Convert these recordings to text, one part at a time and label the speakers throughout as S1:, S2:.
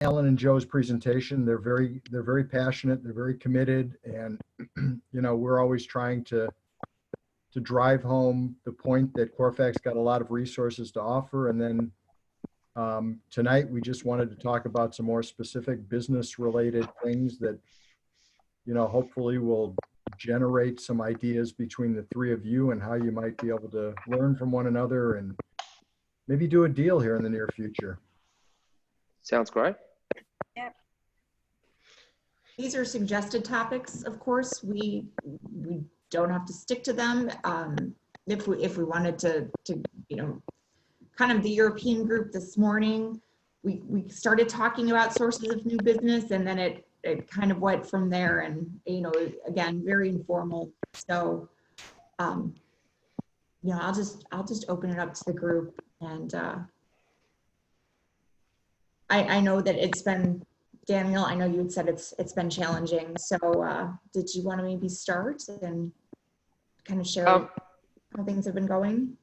S1: Alan and Joe's presentation. They're very passionate. They're very committed, and we're always trying to drive home the point that Corfax got a lot of resources to offer. And then tonight we just wanted to talk about some more specific business-related things that hopefully will generate some ideas between the three of you and how you might be able to learn from one another and maybe do a deal here in the near future.
S2: Sounds great.
S3: Yep. These are suggested topics, of course. We don't have to stick to them. If we wanted to kind of the European group this morning, we started talking about sources of new business, and then it kind of went from there, and again, very informal. So I'll just open it up to the group, and I know that it's been, Daniel, I know you had said it's been challenging. So did you want to maybe start and kind of share how things have been going?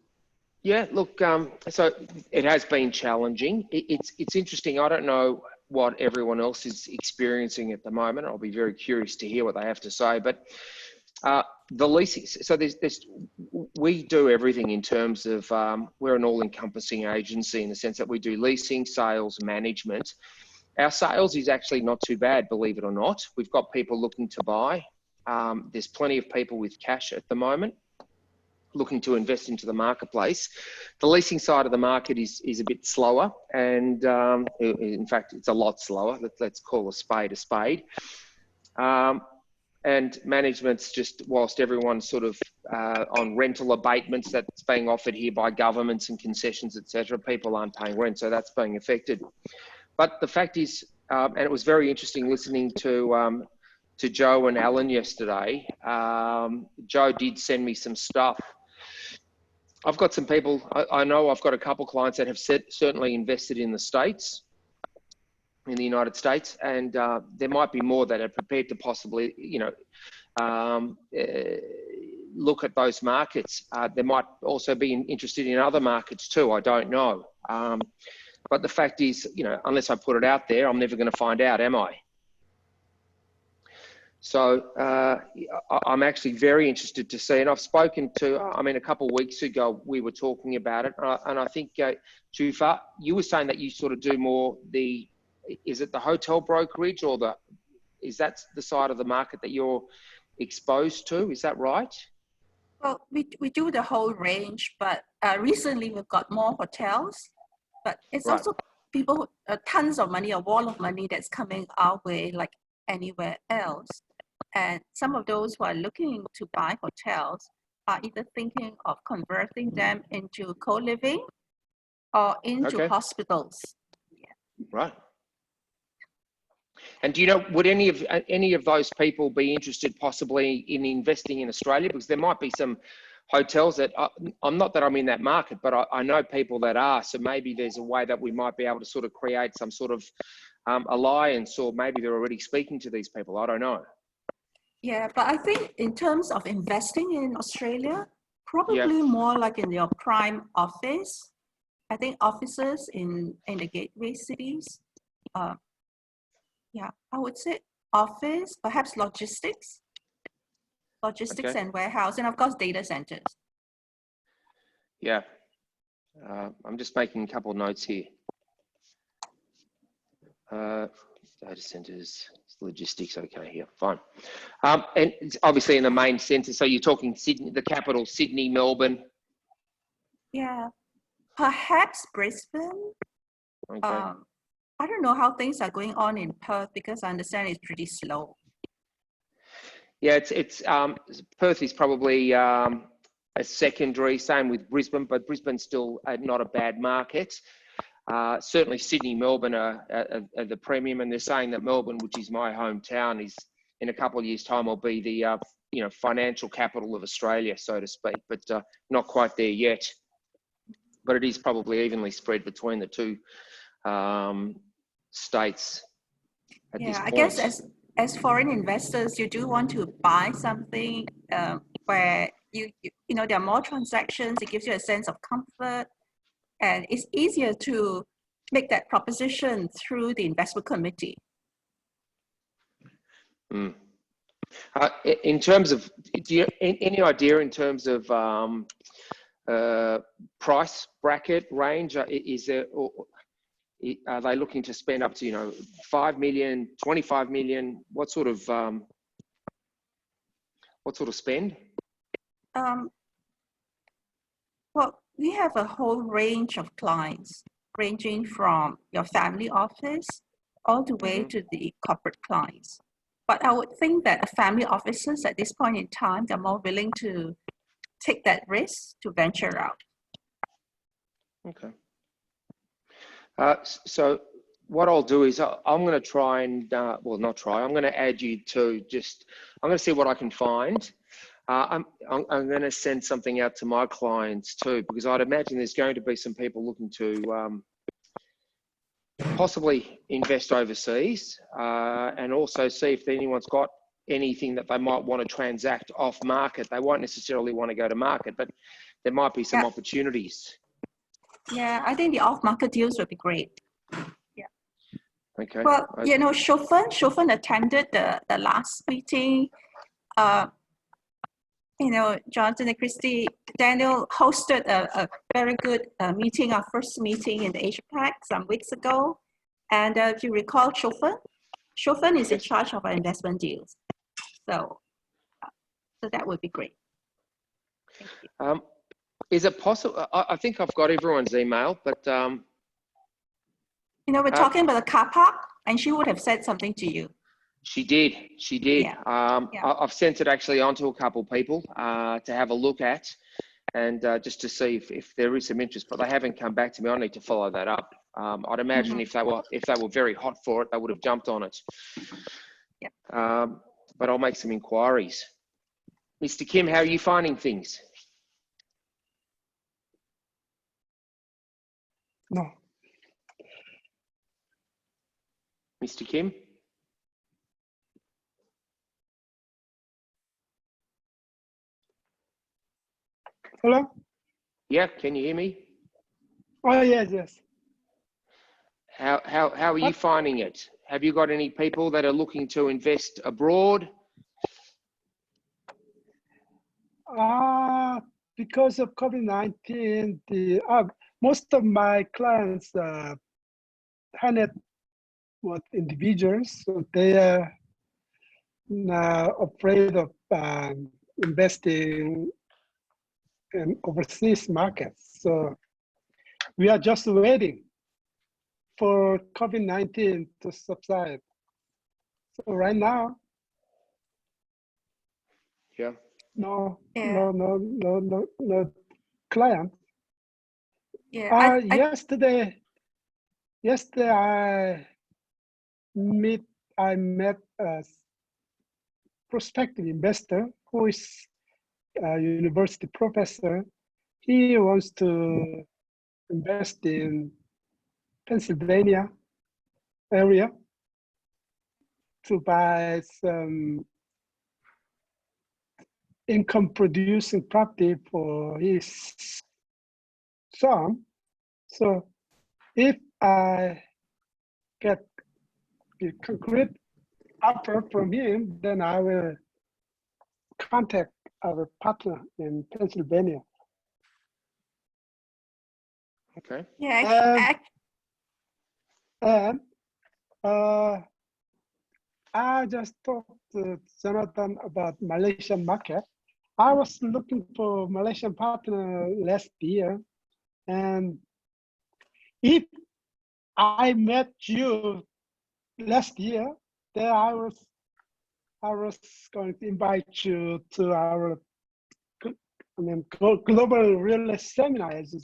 S2: Yeah, look, so it has been challenging. It's interesting. I don't know what everyone else is experiencing at the moment. I'll be very curious to hear what they have to say. But the leasing, so we do everything in terms of, we're an all-encompassing agency in the sense that we do leasing, sales, management. Our sales is actually not too bad, believe it or not. We've got people looking to buy. There's plenty of people with cash at the moment looking to invest into the marketplace. The leasing side of the market is a bit slower, and in fact, it's a lot slower. Let's call a spade a spade. And management's just, whilst everyone's sort of on rental abatements that's being offered here by governments and concessions, etc., people aren't paying rent, so that's being affected. But the fact is, and it was very interesting listening to Joe and Alan yesterday. Joe did send me some stuff. I've got some people, I know I've got a couple clients that have certainly invested in the States, in the United States, and there might be more that are prepared to possibly, look at those markets. They might also be interested in other markets too, I don't know. But the fact is, unless I put it out there, I'm never going to find out, am I? So I'm actually very interested to see, and I've spoken to, a couple of weeks ago, we were talking about it, and I think, Jufa, you were saying that you sort of do more is it the hotel brokerage, or is that the side of the market that you're exposed to? Is that right?
S4: Well, we do the whole range, but recently we've got more hotels, but it's
S2: Right.
S4: also people, tons of money, a wall of money that's coming our way like anywhere else. And some of those who are looking to buy hotels are either thinking of converting them into co-living or into hospitals. Yeah.
S2: Right. And do you know, would any of those people be interested possibly in investing in Australia? Because there might be some hotels that, I'm not that I'm in that market, but I know people that are. So maybe there's a way that we might be able to sort of create some sort of alliance, or maybe they're already speaking to these people. I don't know. Yeah,
S4: but I think in terms of investing in Australia, probably more like in your prime office. I think offices in the gateway cities. Yeah, I would say office, perhaps logistics and warehouse, and of course data centers.
S2: Yeah, I'm just making a couple of notes here. Data centers, logistics, okay, here, fine. And it's obviously in the main centre, so you're talking Sydney, the capital, Sydney, Melbourne.
S4: Yeah, perhaps Brisbane.
S2: Okay.
S4: I don't know how things are going on in Perth, because I understand it's pretty slow.
S2: Yeah, it's Perth is probably a secondary, same with Brisbane, but Brisbane's still not a bad market. Certainly Sydney, Melbourne are the premium, and they're saying that Melbourne, which is my hometown, is in a couple of years' time will be the financial capital of Australia, so to speak, but not quite there yet. But it is probably evenly spread between the two states at this point.
S4: I guess as foreign investors, you do want to buy something where you there are more transactions. It gives you a sense of comfort, and it's easier to make that proposition through the investment committee.
S2: Mm. In terms of, do you any idea in terms of price bracket range? Is there, or are they looking to spend up to 5 million, 25 million? What sort of spend?
S4: Well, we have a whole range of clients, ranging from your family office all the way to the corporate clients. But I would think that family offices at this point in time, they're more willing to take that risk to venture out.
S2: Okay. So what I'll do is I'm going to try and, well, not try, I'm going to add you to I'm going to see what I can find. I'm going to send something out to my clients too, because I'd imagine there's going to be some people looking to possibly invest overseas, and also see if anyone's got anything that they might want to transact off market. They won't necessarily want to go to market, but there might be some opportunities.
S4: Yeah, I think the off-market deals would be great. Yeah.
S2: Okay.
S4: Well, Shofan attended the last meeting. Jonathan and Christy, Daniel hosted a very good meeting, our first meeting in the Asia Pac some weeks ago. And if you recall, Shofan is in charge of our investment deals. So that would be great. Thank you.
S2: Is it possible? I think I've got everyone's email, but
S4: we're talking about the car park, and she would have said something to you.
S2: She did.
S4: Yeah.
S2: I've sent it actually on to a couple of people to have a look at, and just to see if there is some interest, but they haven't come back to me. I need to follow that up. I'd imagine if they were very hot for it, they would have jumped on it.
S4: Yeah.
S2: But I'll make some inquiries. Mr. Kim, how are you finding things?
S5: No.
S2: Mr. Kim?
S5: Hello?
S2: Yeah, can you hear me?
S5: Oh, yes.
S2: How are you finding it? Have you got any people that are looking to invest abroad?
S5: Because of COVID-19, most of my clients had individuals, so they are afraid of investing in overseas markets. So we are just waiting for COVID-19 to subside. So right now, no client.
S4: Yeah.
S5: Yesterday I met a prospective investor who is a university professor. He wants to invest in Pennsylvania area to buy some income producing property for his son. So if I get the concrete offer from him, then I will contact our partner in Pennsylvania.
S2: Okay.
S4: Yeah.
S5: And I just talked to Jonathan about Malaysian market. I was looking for Malaysian partner last year, and if I met you last year, then I was going to invite you to our global real estate seminar as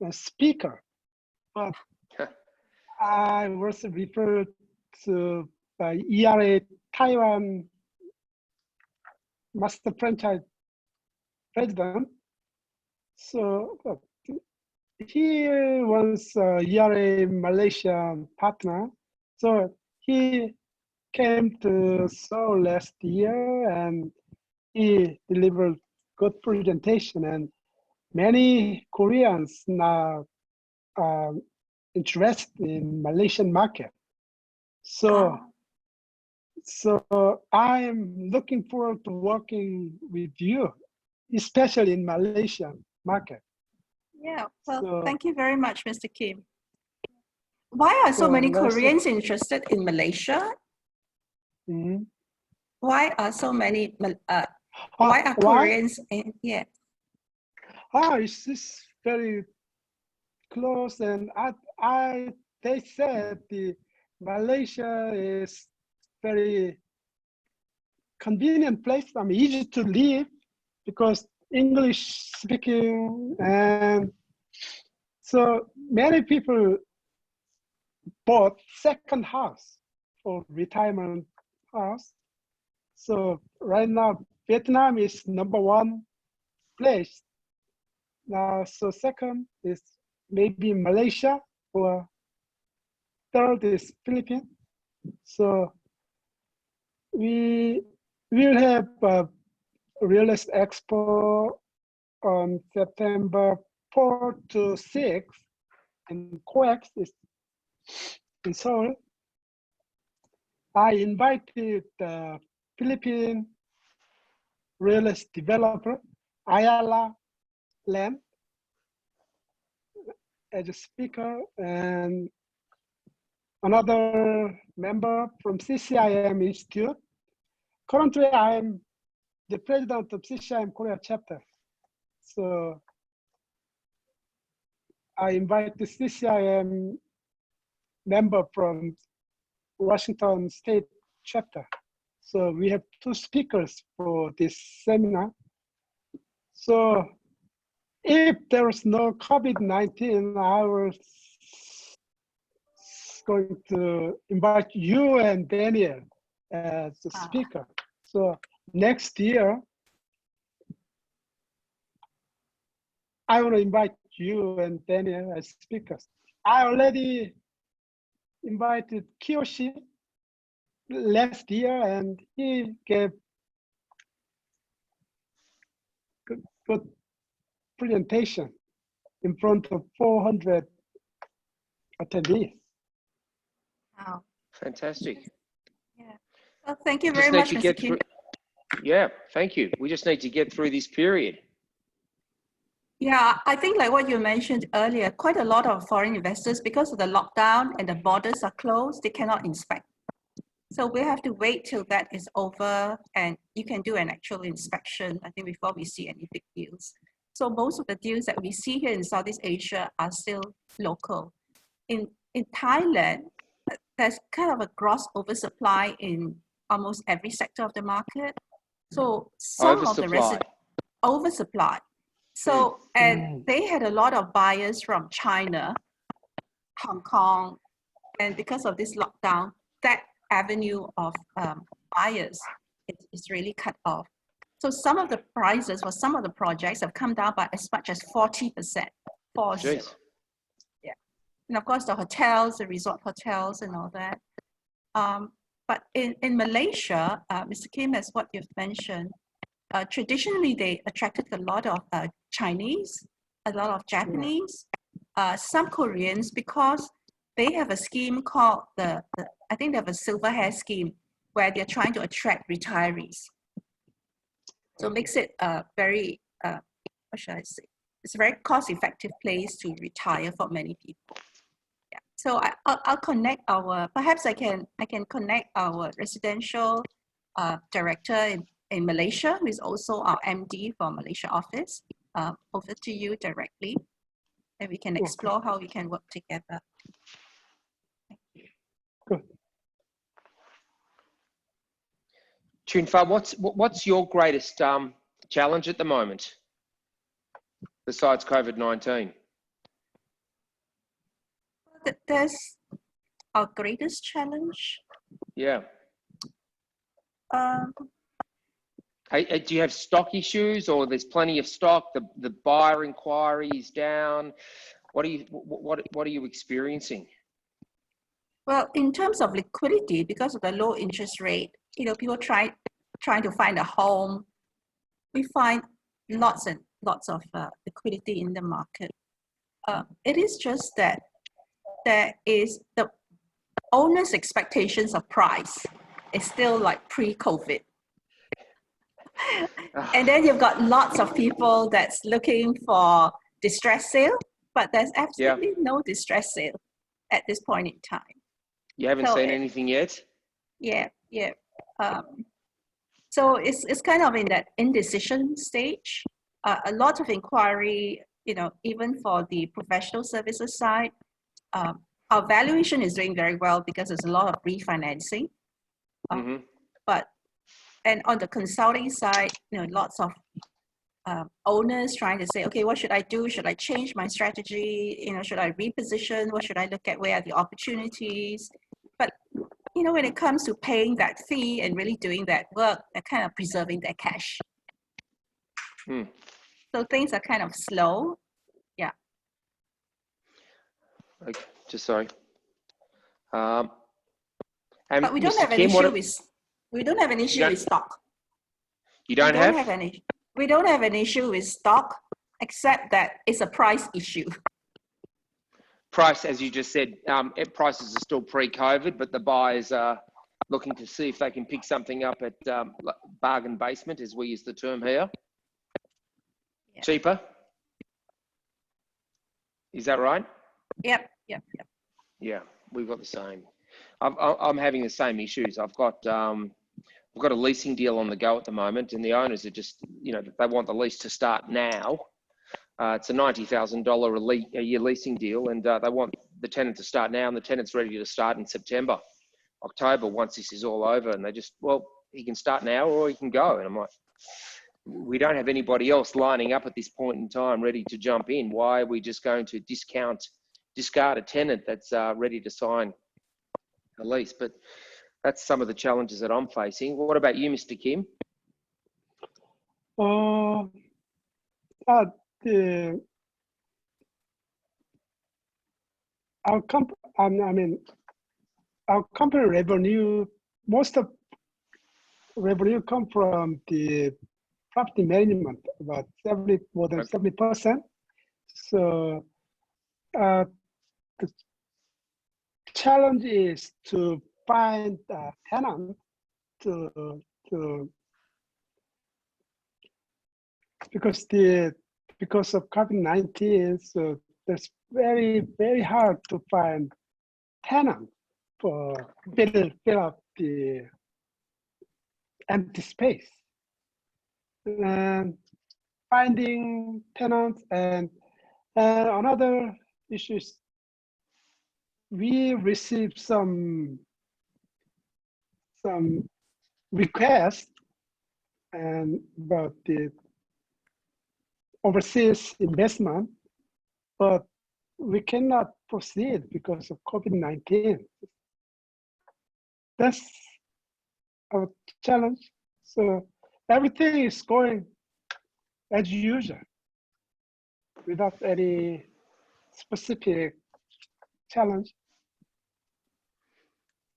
S5: a speaker, but I was referred to by ERA Taiwan master franchise president. So he was ERA Malaysian partner. So he came to Seoul last year and he delivered good presentation, and many Koreans now interested in Malaysian market. So, I am looking forward to working with you, especially in Malaysian market.
S4: Yeah, well,
S5: So-
S4: thank you very much, Mr. Kim. Why are so
S5: So
S4: many
S5: let's-
S4: Koreans interested in Malaysia?
S5: Mhm.
S4: Why are so many, why are Koreans in, yeah.
S5: It's just very close, and they said the Malaysia is very convenient place. I mean, easy to live because English speaking, and so many people bought second house or retirement house. So right now, Vietnam is #1 place. Now, so second is maybe Malaysia, or third is Philippines. So we will have a real estate expo on September 4 to 6 in COEX is in Seoul. I invited the Philippine real estate developer, Ayala Land, as a speaker, and another member from CCIM Institute. Currently, I am the president of CCIM Korea chapter. So I invite the CCIM member from Washington State chapter. So we have 2 speakers for this seminar. So if there is no COVID-19, I was going to invite you and Daniel as a speaker. So next year, I want to invite you and Daniel as speakers. I already invited Kiyoshi last year, and he gave good presentation in front of 400 attendees.
S4: Wow.
S2: Fantastic.
S4: Yeah. Well, thank you
S2: Just
S4: very
S2: need
S4: much,
S2: to
S4: Mr.
S2: get
S4: Kim.
S2: through. Yeah, thank you. We just need to get through this period.
S4: Yeah, I think like what you mentioned earlier, quite a lot of foreign investors, because of the lockdown and the borders are closed, they cannot inspect. So we have to wait till that is over and you can do an actual inspection, I think, before we see any big deals. So most of the deals that we see here in Southeast Asia are still local. In Thailand, there's kind of a gross oversupply in almost every sector of the market. So some of the
S2: Oversupply.
S4: oversupply. So, and they had a lot of buyers from China, Hong Kong, and because of this lockdown, that avenue of buyers is really cut off. So some of the prices for some of the projects have come down by as much as 40%.
S2: Jeez.
S4: Yeah. And of course, the hotels, the resort hotels and all that. But in Malaysia, Mr. Kim, as what you've mentioned, traditionally they attracted a lot of Chinese, a lot of Japanese, some Koreans, because they have a scheme called I think they have a silver hair scheme where they're trying to attract retirees. So it makes it very, what should I say? It's a very cost-effective place to retire for many people. Yeah. So I'll connect perhaps I can connect our residential director in Malaysia, who is also our MD for Malaysia office, over to you directly, and we can explore how we can work together.
S5: Good.
S2: Chun-Fa, what's your greatest challenge at the moment, besides COVID-19?
S4: There's our greatest challenge.
S2: Yeah. Do you have stock issues, or there's plenty of stock? The buyer inquiry is down. What are you experiencing?
S4: Well, in terms of liquidity, because of the low interest rate, people trying to find a home, we find lots and lots of liquidity in the market. It is just that there is the owner's expectations of price is still like pre-COVID. And then you've got lots of people that's looking for distress sale, but there's absolutely no distress sale at this point in time.
S2: You haven't
S4: So
S2: seen anything yet?
S4: Yeah. So it's kind of in that indecision stage. A lot of inquiry, even for the professional services side. Our valuation is doing very well because there's a lot of refinancing. And on the consulting side, lots of owners trying to say, okay, what should I do? Should I change my strategy? Should I reposition? What should I look at? Where are the opportunities? But when it comes to paying that fee and really doing that work, they're kind of preserving their cash. So things are kind of slow. Yeah.
S2: Okay, just sorry. And
S4: But we don't
S2: Mr.
S4: have an
S2: Kim,
S4: issue with with stock.
S2: You don't have?
S4: We don't have an issue with stock, except that it's a price issue.
S2: Price, as you just said, prices are still pre-COVID, but the buyers are looking to see if they can pick something up at bargain basement, as we use the term here.
S4: Yeah.
S2: Cheaper. Is that right?
S4: Yep.
S2: Yeah, we've got the same. I'm having the same issues. I've got a leasing deal on the go at the moment, and the owners are just, they want the lease to start now. It's a $90,000 a year leasing deal, and they want the tenant to start now, and the tenant's ready to start in September, October, once this is all over. And they just, well, he can start now or he can go. And I'm like, we don't have anybody else lining up at this point in time ready to jump in. Why are we just going to discard a tenant that's ready to sign a lease? But that's some of the challenges that I'm facing. What about you, Mr. Kim?
S5: Our company revenue, most of revenue come from the property management, about more than 70%. So the challenge is to find a tenant because of COVID-19, so it's very, very hard to find tenants for fill up the empty space. And finding tenants and another issue is we received some requests and about the overseas investment, but we cannot proceed because of COVID-19. That's our challenge. So everything is going as usual without any specific challenge.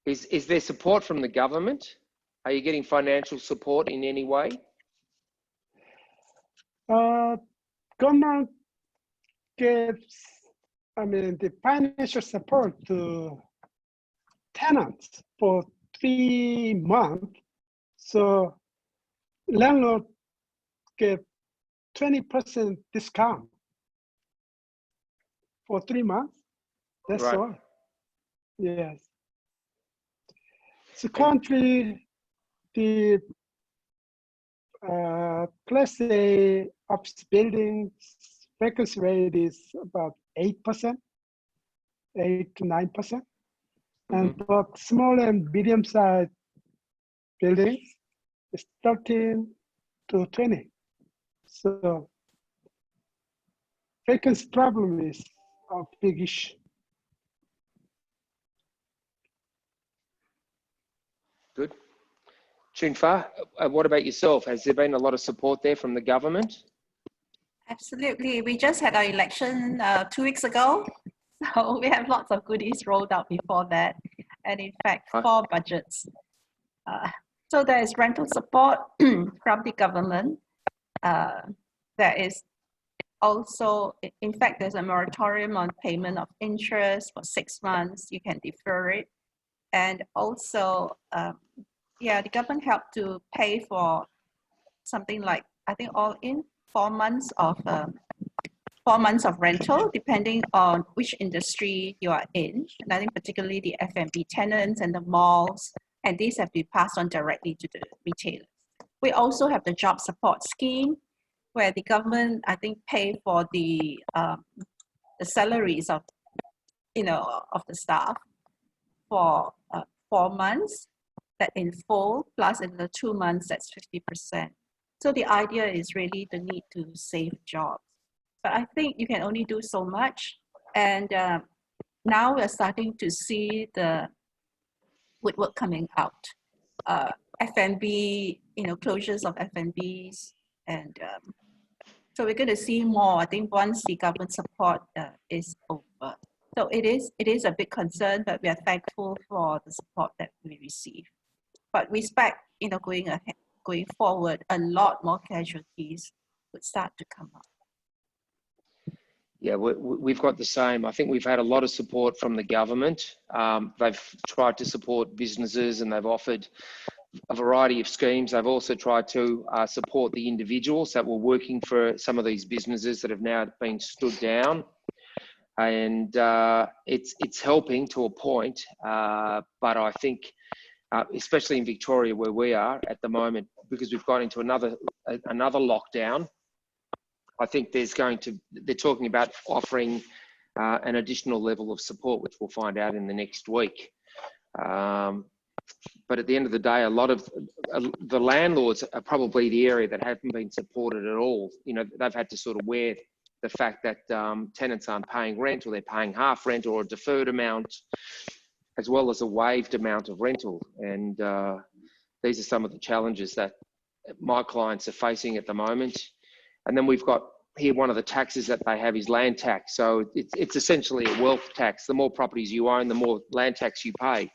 S2: Is there support from the government? Are you getting financial support in any way?
S5: Government gives, the financial support to tenants for 3 months. So landlord get 20% discount for 3 months. That's
S2: Right.
S5: all. Yes. So currently, the Class A office buildings vacancy rate is about 8%, 8 to 9%. And but small and medium-sized buildings is 13 to 20. So vacancy problem is a big issue.
S2: Good. Chun-Fa, what about yourself? Has there been a lot of support there from the government?
S4: Absolutely. We just had our election 2 weeks ago. So we have lots of goodies rolled out before that. And in fact, 4 budgets. So there is rental support from the government. There is also, in fact, there's a moratorium on payment of interest for 6 months. You can defer it. And also, yeah, the government helped to pay for something like, I think all in 4 months of 4 months of rental, depending on which industry you are in. And I think particularly the F&B tenants and the malls, and these have been passed on directly to the retailers. We also have the job support scheme, where the government, I think, pay for the salaries of, of the staff for 4 months, that in full, plus in the 2 months, that's 50%. So the idea is really the need to save jobs. But I think you can only do so much. And now we're starting to see the woodwork coming out. F&B, closures of F&Bs. And so we're going to see more, I think, once the government support is over. So it is a big concern, but we are thankful for the support that we receive. But we expect, going forward, a lot more casualties would start to come up.
S2: Yeah, we've got the same. I think we've had a lot of support from the government. They've tried to support businesses and they've offered a variety of schemes. They've also tried to support the individuals that were working for some of these businesses that have now been stood down. And it's helping to a point, but I think, especially in Victoria where we are at the moment, because we've gone into another lockdown, I think they're talking about offering an additional level of support, which we'll find out in the next week. But at the end of the day, a lot of the landlords are probably the area that haven't been supported at all. They've had to sort of wear the fact that tenants aren't paying rent, or they're paying half rent or a deferred amount, as well as a waived amount of rental. And these are some of the challenges that my clients are facing at the moment. And then we've got here, one of the taxes that they have is land tax. So it's essentially a wealth tax. The more properties you own, the more land tax you pay.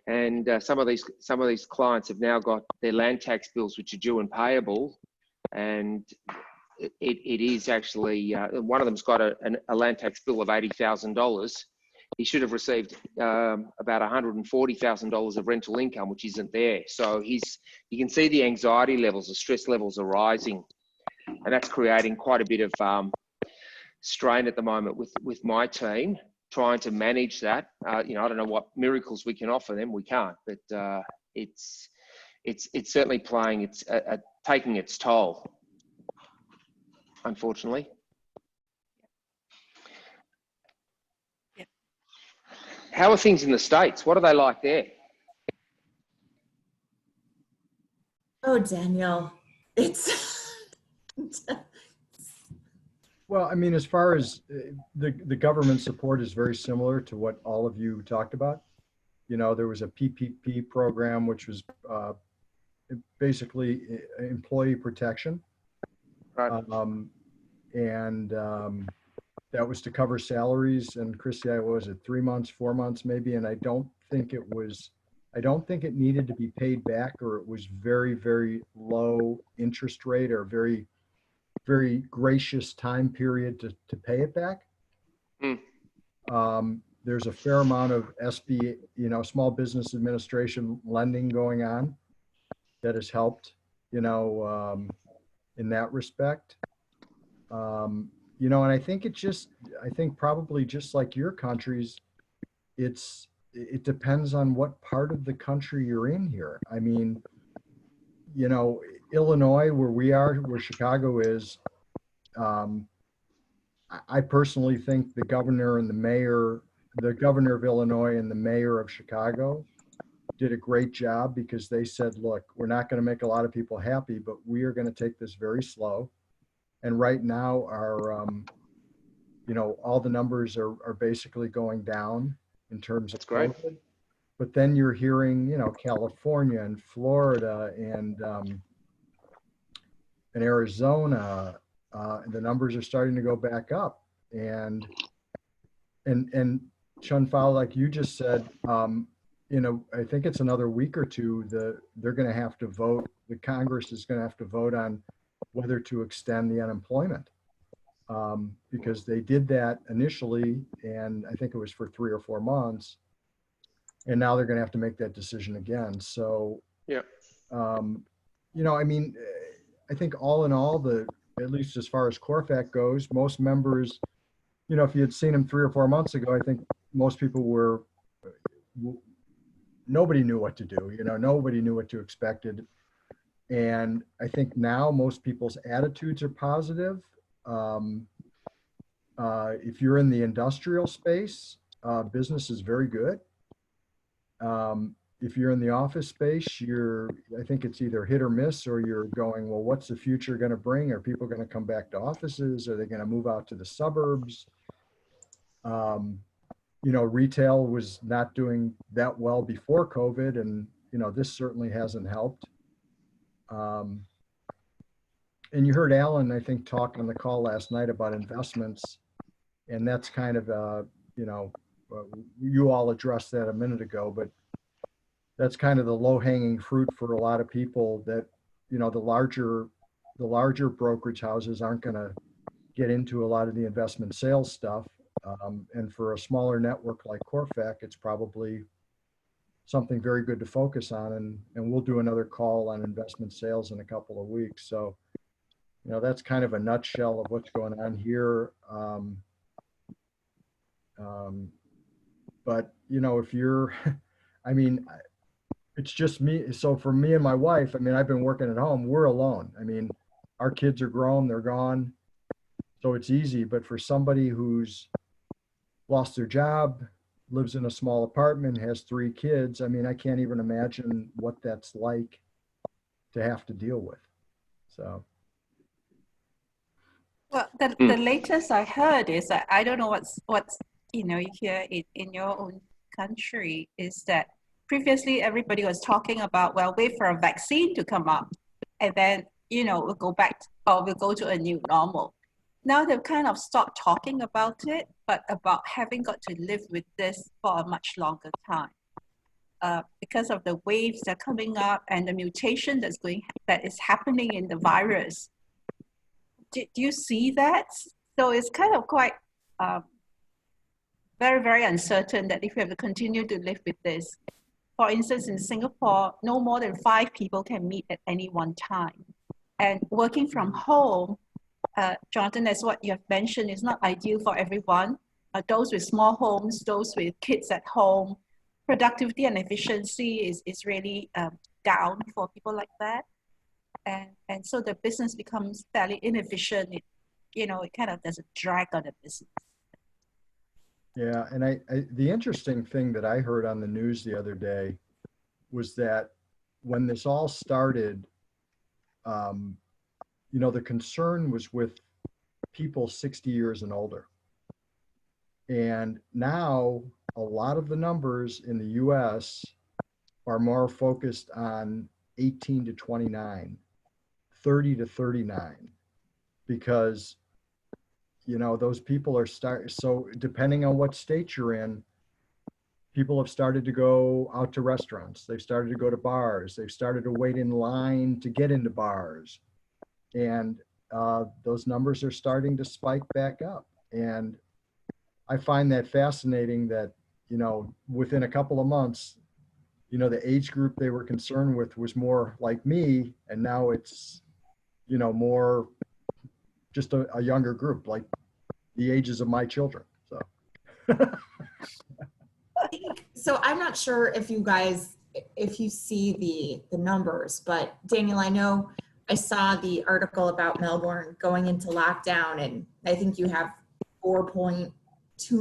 S2: And some of these clients have now got their land tax bills, which are due and payable. And it is actually, one of them's got a land tax bill of $80,000. He should have received about $140,000 of rental income, which isn't there. So you can see the anxiety levels, the stress levels are rising, and that's creating quite a bit of strain at the moment with my team, trying to manage that. I don't know what miracles we can offer them. We can't, but it's certainly taking its toll, unfortunately. How are things in the States? What are they like there?
S3: Oh, Daniel, it's
S1: Well, I mean, as far as the government support is very similar to what all of you talked about. There was a PPP program, which was basically employee protection.
S2: Right.
S1: That was to cover salaries. And Christy, what was it, 3 months, 4 months maybe? And I don't think it needed to be paid back, or it was very, very low interest rate, or very, very gracious time period to pay it back. There's a fair amount of SB, Small Business Administration lending going on that has helped, in that respect. And I think probably just like your countries, it depends on what part of the country you're in here. I mean, Illinois, where Chicago is, I personally think the governor of Illinois and the mayor of Chicago did a great job, because they said, look, we're not going to make a lot of people happy, but we are going to take this very slow. And right now, all the numbers are basically going down in terms of COVID. But then you're hearing, California and Florida and Arizona, the numbers are starting to go back up. And Chun Fao, like you just said, I think it's another week or two. They're going to have to vote. The Congress is going to have to vote on whether to extend the unemployment. Because they did that initially, and I think it was for 3 or 4 months, and now they're going to have to make that decision again. So,
S2: Yeah.
S1: I mean, I think all in all, at least as far as Corfac goes, most members, if you had seen them 3 or 4 months ago, I think most people nobody knew what to do. Nobody knew what to expected. And I think now most people's attitudes are positive. If you're in the industrial space, business is very good. If you're in the office space, I think it's either hit or miss, or you're going, well, what's the future going to bring? Are people going to come back to offices? Are they going to move out to the suburbs? Retail was not doing that well before COVID, and, this certainly hasn't helped. And you heard Alan, I think, talk on the call last night about investments. And that's kind of, you all addressed that a minute ago, but that's kind of the low hanging fruit for a lot of people that, the larger brokerage houses aren't going to get into a lot of the investment sales stuff. And for a smaller network like Corfac, it's probably something very good to focus on. And we'll do another call on investment sales in a couple of weeks. So, that's kind of a nutshell of what's going on here. But, if you're, I mean, it's just me. So for me and my wife, I mean, I've been working at home, we're alone. I mean, our kids are grown, they're gone. So it's easy. But for somebody who's lost their job, lives in a small apartment, has 3 kids, I mean, I can't even imagine what that's like to have to deal with. So.
S4: Well, the latest I heard is that I don't know what's here in your own country, is that previously everybody was talking about, well, wait for a vaccine to come up, and then we'll go back, or we'll go to a new normal. Now they've kind of stopped talking about it, but about having got to live with this for a much longer time. Because of the waves that are coming up and the mutation that is happening in the virus. Do you see that? So it's kind of quite very, very uncertain that if we have to continue to live with this. For instance, in Singapore, no more than 5 people can meet at any one time. And working from home, Jonathan, as what you have mentioned, is not ideal for everyone. Those with small homes, those with kids at home, productivity and efficiency is really down for people like that. And so the business becomes fairly inefficient. It kind of does a drag on the business.
S1: Yeah, and the interesting thing that I heard on the news the other day was that when this all started, the concern was with people 60 years and older. And now a lot of the numbers in the US are more focused on 18 to 29, 30 to 39, because those people are so depending on what state you're in, people have started to go out to restaurants, they've started to go to bars, they've started to wait in line to get into bars, and those numbers are starting to spike back up. And I find that fascinating that within a couple of months, the age group they were concerned with was more like me, and now it's more just a younger group, like the ages of my children.
S3: So I'm not sure if you see the numbers, but Daniel, I know I saw the article about Melbourne going into lockdown, and I think you have 4.2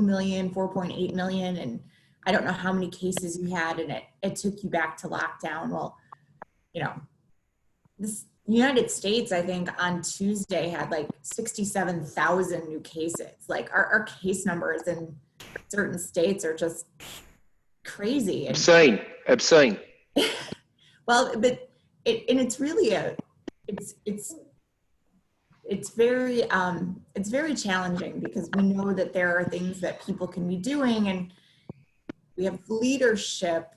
S3: million, 4.8 million, and I don't know how many cases you had, and it took you back to lockdown. Well, this United States, I think on Tuesday had like 67,000 new cases. Like our case numbers in certain states are just crazy.
S2: Obscene.
S3: Well, but it's really it's very challenging, because we know that there are things that people can be doing, and we have leadership,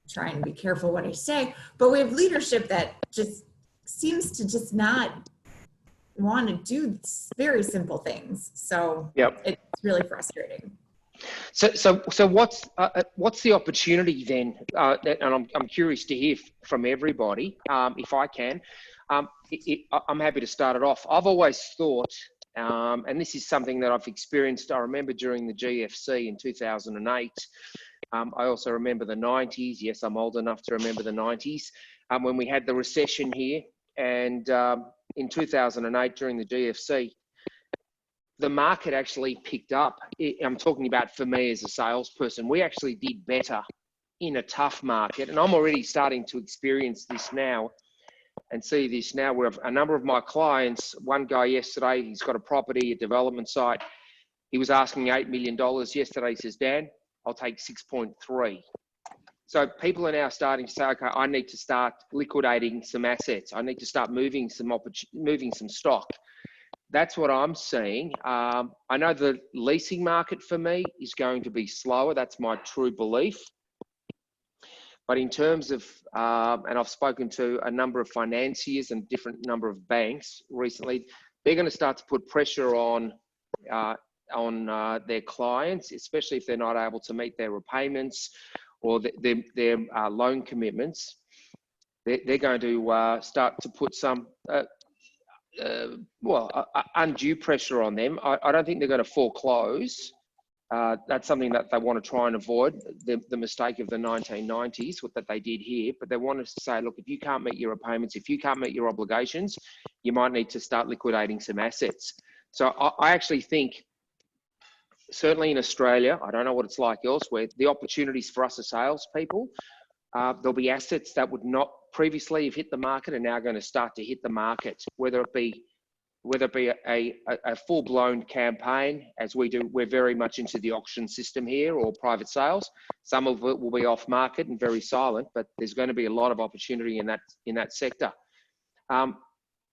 S3: trying to be careful what I say, but we have leadership that just seems to just not want to do very simple things. So
S2: Yep.
S3: it's really frustrating.
S2: So what's the opportunity then? And I'm curious to hear from everybody, if I can. I'm happy to start it off. I've always thought, and this is something that I've experienced. I remember during the GFC in 2008. I also remember the 90s. Yes, I'm old enough to remember the 90s, when we had the recession here. And in 2008, during the GFC, the market actually picked up. I'm talking about for me as a salesperson, we actually did better in a tough market. And I'm already starting to experience this now and see this now where a number of my clients, one guy yesterday, he's got a property, a development site. He was asking $8 million yesterday. He says, Dan, I'll take 6.3. So people are now starting to say, okay, I need to start liquidating some assets. I need to start moving some stock. That's what I'm seeing. I know the leasing market for me is going to be slower. That's my true belief. But in terms of, and I've spoken to a number of financiers and different number of banks recently, they're going to start to put pressure on their clients, especially if they're not able to meet their repayments or their loan commitments. They're going to start to put some undue pressure on them. I don't think they're going to foreclose. That's something that they want to try and avoid, the mistake of the 1990s, what that they did here. But they want us to say, look, if you can't meet your repayments, if you can't meet your obligations, you might need to start liquidating some assets. So I actually think, certainly in Australia, I don't know what it's like elsewhere, the opportunities for us as salespeople, there'll be assets that would not previously have hit the market and now going to start to hit the market, whether it be a full-blown campaign, as we do. We're very much into the auction system here, or private sales. Some of it will be off market and very silent, but there's going to be a lot of opportunity in that sector.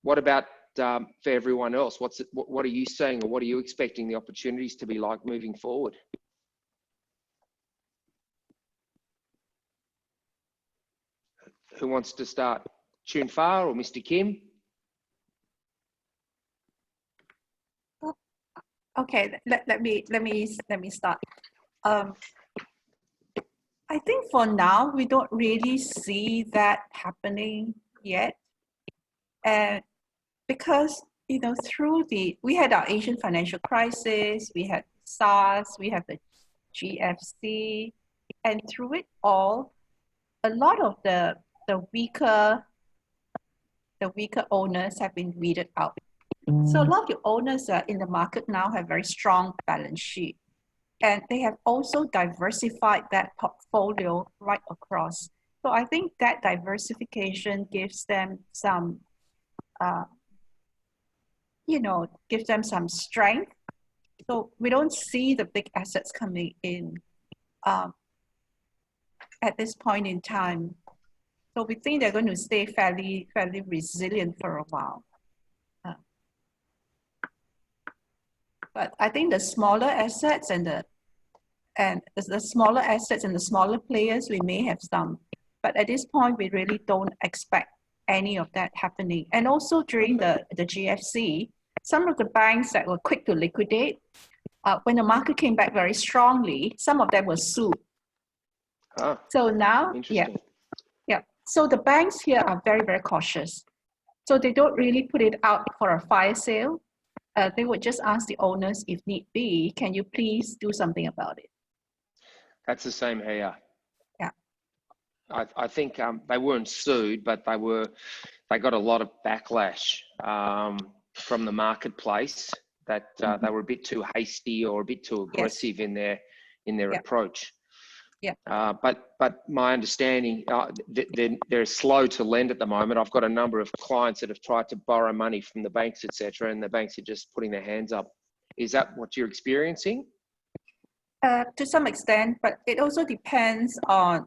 S2: What about for everyone else? What are you seeing, or what are you expecting the opportunities to be like moving forward? Who wants to start? Chun Fa or Mr. Kim?
S4: Okay, let me start. I think for now we don't really see that happening yet, and because through we had our Asian financial crisis, we had SARS, we have the GFC, and through it all, a lot of the weaker owners have been weeded out. So a lot of the owners in the market now have very strong balance sheet, and they have also diversified that portfolio right across. So I think that diversification gives them some, gives them some strength. So we don't see the big assets coming in at this point in time. So we think they're going to stay fairly resilient for a while. But I think the smaller assets and the smaller assets and the smaller players, we may have some. But at this point, we really don't expect any of that happening. And also during the GFC, some of the banks that were quick to liquidate, when the market came back very strongly, some of them were sued. So now, yeah. So the banks here are very, very cautious. So they don't really put it out for a fire sale. They would just ask the owners, if need be, can you please do something about it?
S2: That's the same here.
S4: Yeah.
S2: I think they weren't sued, but they got a lot of backlash from the marketplace that they were a bit too hasty or a bit too aggressive in their approach.
S4: Yeah.
S2: But my understanding, they're slow to lend at the moment. I've got a number of clients that have tried to borrow money from the banks, etc., and the banks are just putting their hands up. Is that what you're experiencing?
S4: To some extent, but it also depends on,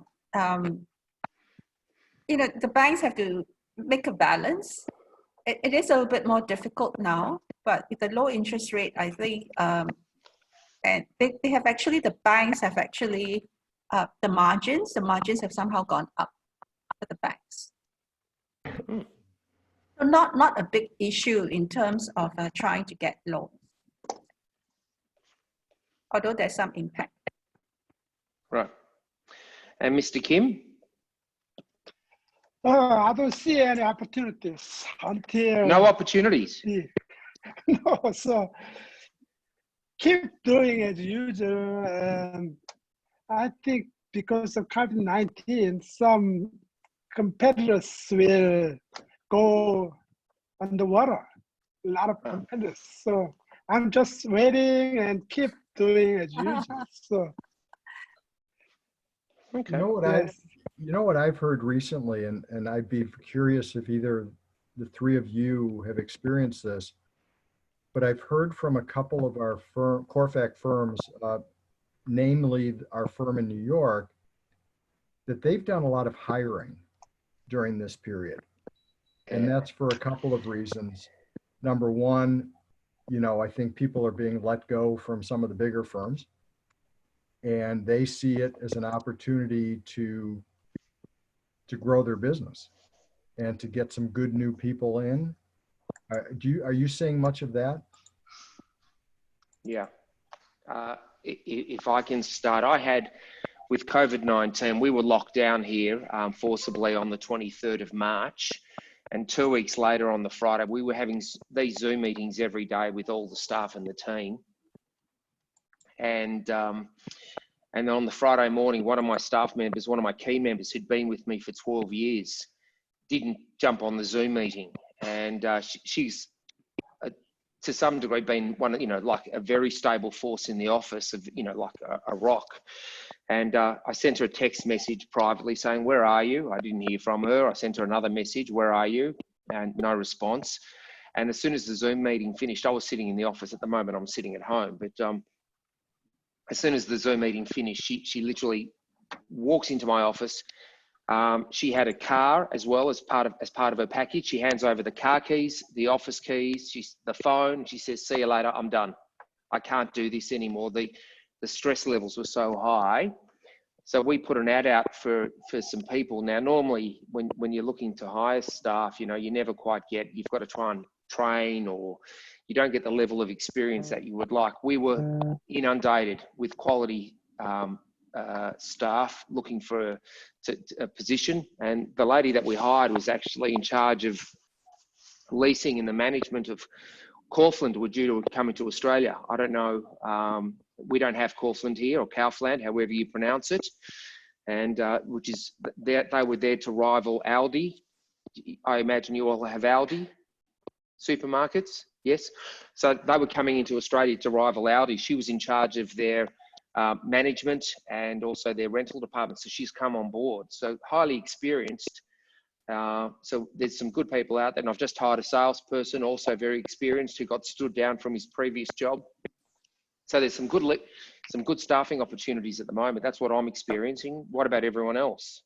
S4: the banks have to make a balance. It is a little bit more difficult now, but with the low interest rate, I think, and they have actually, the banks have actually, the margins have somehow gone up for the banks. So not a big issue in terms of trying to get loans, although there's some impact.
S2: Right. And Mr. Kim?
S5: I don't see any opportunities until
S2: No opportunities.
S5: no. So keep doing as usual. And I think because of COVID-19, some competitors will go underwater. A lot of competitors. So I'm just waiting and keep doing as usual. So
S2: Okay.
S5: yes.
S1: You know what I've heard recently, and I'd be curious if either the three of you have experienced this, but I've heard from a couple of our Corfac firms, namely our firm in New York, that they've done a lot of hiring during this period. And that's for a couple of reasons. Number one, you know, I think people are being let go from some of the bigger firms, and they see it as an opportunity to grow their business and to get some good new people in. Are you seeing much of that?
S2: Yeah. If I can start, I had, with COVID-19, we were locked down here forcibly on the 23rd of March. And 2 weeks later on the Friday, we were having these Zoom meetings every day with all the staff and the team. And on the Friday morning, one of my staff members, one of my key members who'd been with me for 12 years, didn't jump on the Zoom meeting. And she's, to some degree, been one, you know, like a very stable force in the office, of, you know, like a rock. And I sent her a text message privately saying, "Where are you?" I didn't hear from her. I sent her another message, "Where are you?" And no response. And as soon as the Zoom meeting finished, I was sitting in the office. At the moment, I'm sitting at home. But as soon as the Zoom meeting finished, she literally walks into my office. She had a car as well as part of her package. She hands over the car keys, the office keys, the phone. She says, "See you later. I'm done. I can't do this anymore." The stress levels were so high. So we put an ad out for some people. Now, normally when you're looking to hire staff, you know, you never quite you've got to try and train, or you don't get the level of experience that you would like. We were inundated with quality staff looking for a position. And the lady that we hired was actually in charge of leasing and the management of Kaufland. Were due to come into Australia. I don't know. We don't have Kaufland here, or Kaufland, however you pronounce it. And which is, they were there to rival Aldi. I imagine you all have Aldi supermarkets. Yes. So they were coming into Australia to rival Aldi. She was in charge of their management and also their rental department. So she's come on board. So highly experienced. So there's some good people out there. And I've just hired a salesperson, also very experienced, who got stood down from his previous job. So there's some good staffing opportunities at the moment. That's what I'm experiencing. What about everyone else?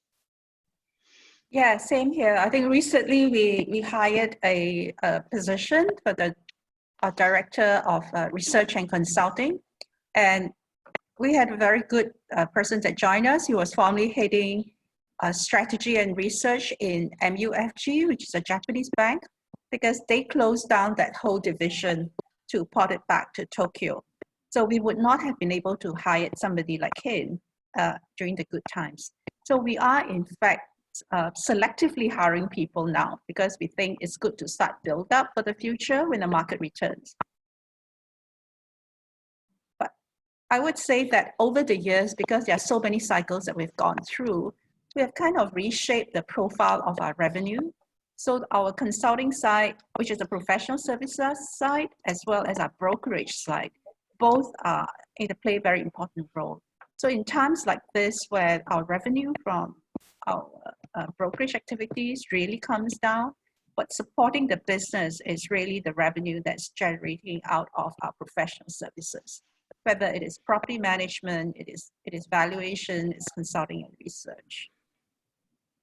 S4: Yeah, same here. I think recently we hired a position for the director of research and consulting, and we had a very good person that joined us. He was formerly heading strategy and research in MUFG, which is a Japanese bank, because they closed down that whole division to port it back to Tokyo. So we would not have been able to hire somebody like him during the good times. So we are, in fact, selectively hiring people now, because we think it's good to start build up for the future when the market returns. But I would say that over the years, because there are so many cycles that we've gone through, we have kind of reshaped the profile of our revenue. So our consulting side, which is the professional services side, as well as our brokerage side, both play a very important role. So in times like this, where our revenue from our brokerage activities really comes down, but supporting the business is really the revenue that's generating out of our professional services. Whether it is property management, it is valuation, it's consulting and research.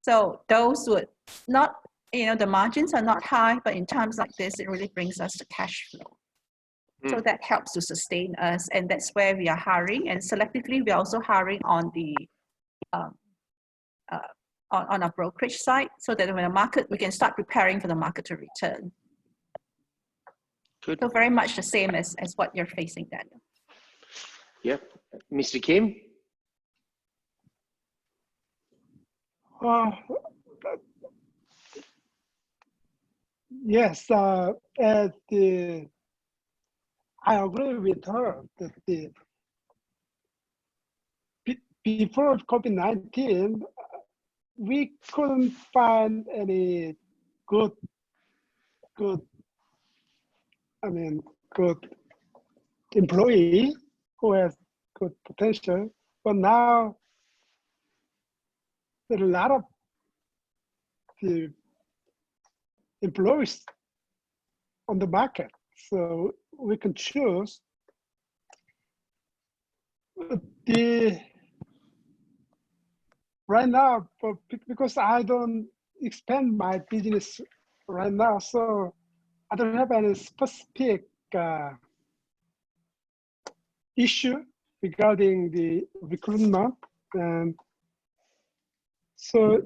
S4: So those would not, the margins are not high, but in times like this, it really brings us the cash flow. So that helps to sustain us, and that's where we are hiring. And selectively, we're also hiring on the on our brokerage side, so that when the market, we can start preparing for the market to return.
S2: Good.
S4: So very much the same as what you're facing, Daniel.
S2: Yep. Mr. Kim?
S5: Yes, I agree with her that before COVID-19, we couldn't find any good, good employee who has good potential. But now there are a lot of the employees on the market, so we can choose. Right now, because I don't expand my business right now, so I don't have any specific issue regarding the recruitment. And so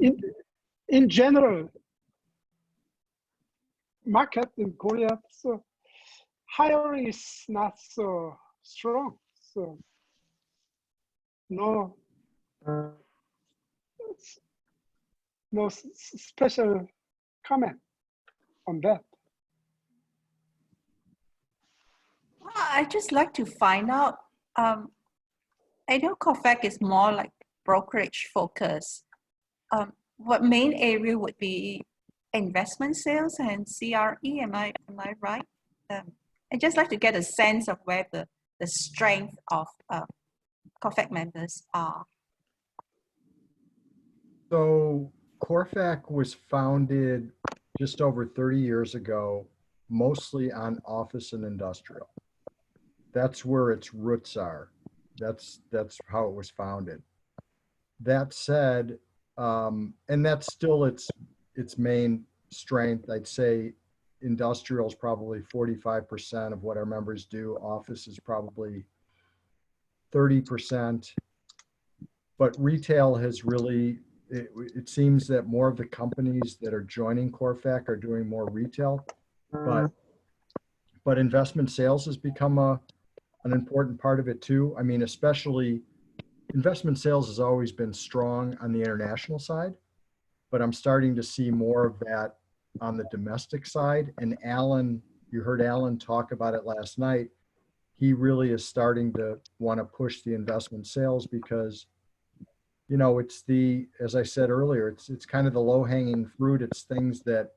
S5: in general, market in Korea, so hiring is not so strong. So no special comment on that.
S4: Well, I'd just like to find out, I know COFAC is more like brokerage focused. What main area would be investment sales and CRE, am I right? I'd just like to get a sense of where the strength of COFAC members are.
S1: So CORFAC was founded just over 30 years ago, mostly on office and industrial. That's where its roots are. That's how it was founded. That said, and that's still its main strength. I'd say industrial is probably 45% of what our members do. Office is probably 30%. But retail has really, it seems that more of the companies that are joining CORFAC are doing more retail, but investment sales has become an important part of it too. I mean, especially investment sales has always been strong on the international side, but I'm starting to see more of that on the domestic side. And Alan, you heard Alan talk about it last night. He really is starting to want to push the investment sales because, you know, it's as I said earlier, it's kind of the low hanging fruit. It's things that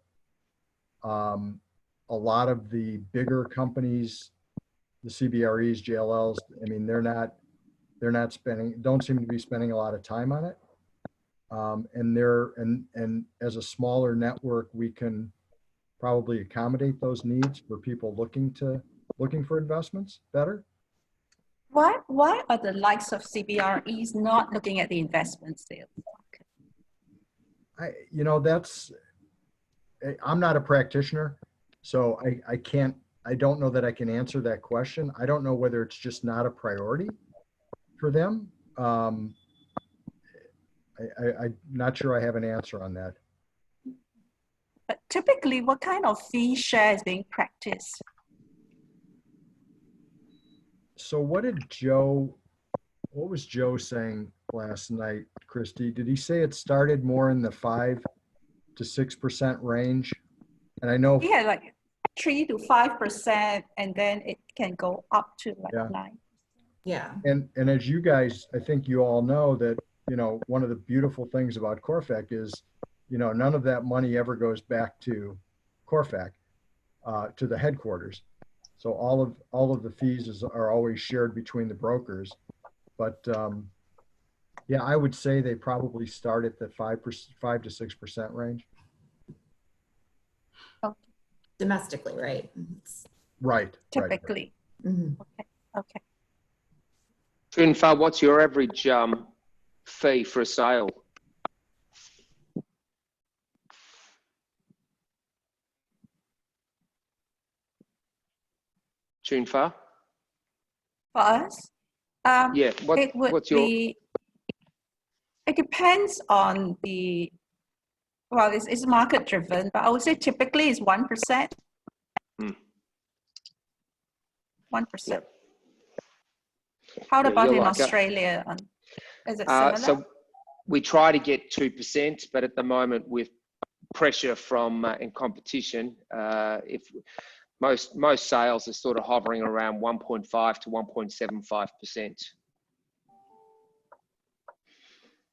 S1: a lot of the bigger companies, the CBREs, JLLs, I mean, they're not spending, don't seem to be spending a lot of time on it. And as a smaller network, we can probably accommodate those needs for people looking for investments better.
S4: Why are the likes of CBREs not looking at the investment sales market?
S1: I'm not a practitioner, so I don't know that I can answer that question. I don't know whether it's just not a priority for them. I'm not sure I have an answer on that.
S4: But typically, what kind of fee share is being practiced?
S1: So what was Joe saying last night, Christy? Did he say it started more in the 5 to 6% range? And I know,
S4: Yeah, like 3 to 5%, and then it can go up to like 9%.
S3: Yeah.
S1: and as you guys, I think you all know that, you know, one of the beautiful things about CORFAC is, you know, none of that money ever goes back to CORFAC, to the headquarters. So all of the fees are always shared between the brokers. But yeah, I would say they probably start at the 5 to 6% range.
S3: Domestically, right?
S1: Right.
S4: Typically.
S1: Right.
S3: Mhm.
S4: Okay.
S2: Junfa, what's your average fee for a sale? Junfa?
S4: For us,
S2: Yeah.
S4: it would
S2: What's your?
S4: be It depends on the, well, it's market driven, but I would say typically it's 1%.
S2: Hmm.
S4: 1%.
S2: Yep.
S4: How
S2: Yeah,
S4: about
S2: you're
S4: in
S2: like a-
S4: Australia? Is it similar?
S2: So we try to get 2%, but at the moment with pressure from and competition, if most sales are sort of hovering around 1.5 to 1.75%.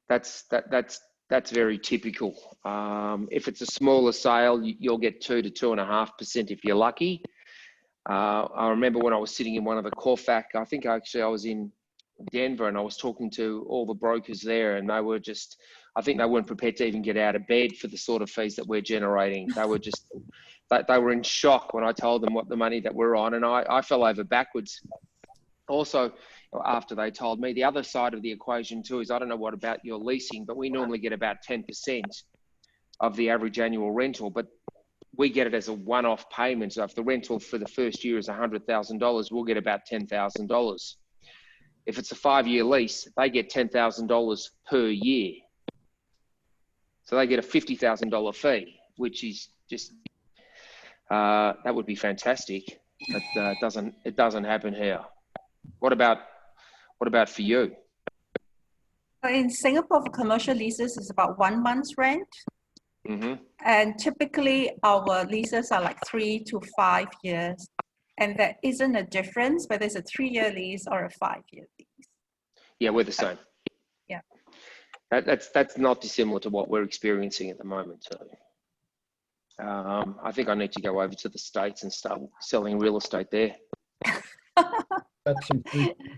S2: That's very typical. If it's a smaller sale, you'll get 2 to 2.5% if you're lucky. I remember when I was sitting in one of the Corfac, I was in Denver, and I was talking to all the brokers there, and they were just, I think they weren't prepared to even get out of bed for the sort of fees that we're generating. They were just, they were in shock when I told them what the money that we're on, and I fell over backwards. Also, after they told me, the other side of the equation too is, I don't know what about your leasing, but we normally get about 10% of the average annual rental, but we get it as a one-off payment. So if the rental for the first year is $100,000, we'll get about $10,000. If it's a 5-year lease, they get $10,000 per year. So they get a $50,000 fee, which is just, that would be fantastic. But it doesn't happen here. What about for you?
S4: In Singapore, for commercial leases, it's about 1 month's rent.
S2: Mm-hmm.
S4: And typically our leases are like 3 to 5 years. And there isn't a difference whether it's a 3-year lease or a 5-year lease.
S2: Yeah, we're the same.
S4: Yeah.
S2: That's not dissimilar to what we're experiencing at the moment. So, I think I need to go over to the States and start selling real estate there.
S1: That's some